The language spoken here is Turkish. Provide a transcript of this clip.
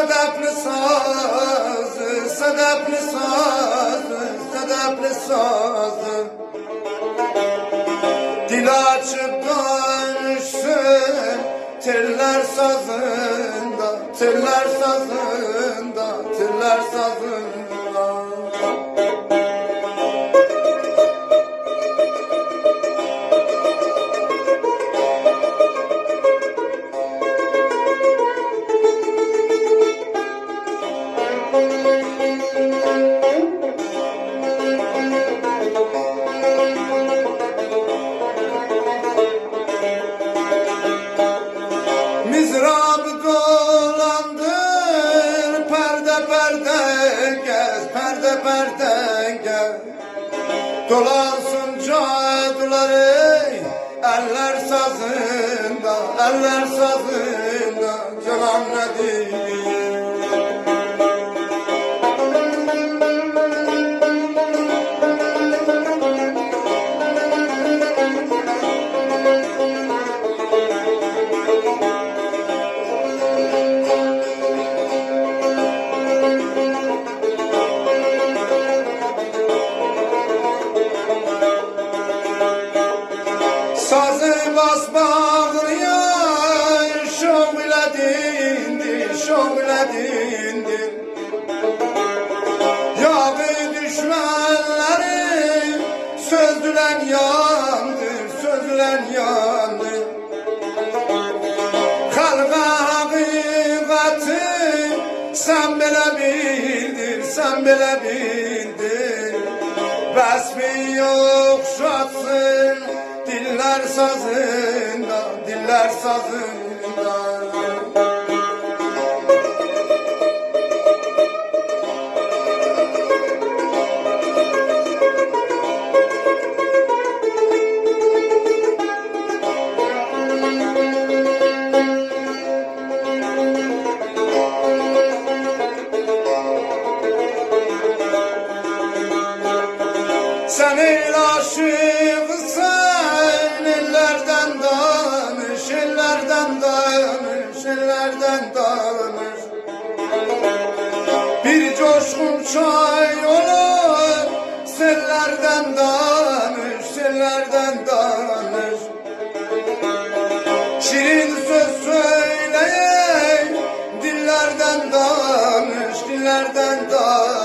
Sedefli sazı, sedefli sazı, sedefli sazı. Dil açıp dönüşsün tiller sazında, tiller sazında, tiller sazında. Mizrabı dolandır, perde perde gez, perde perde gez. Dolansın caduları, eller sazında, eller sazında, canan nedir? Sazı bas bağrıya, şov ile dindir, şov ile dindir. Yağı düşmanları sözdülen yandır, sözdülen yandır. Halka hakikati sen bile bildir, sen bile bildir. Vesfi yokşatsın diller sazında, diller sazında. Sen el aşıksan ellerden danış, ellerden danış, ellerden danış. Bir coşkun çay olur, sellerden danış, sellerden danış.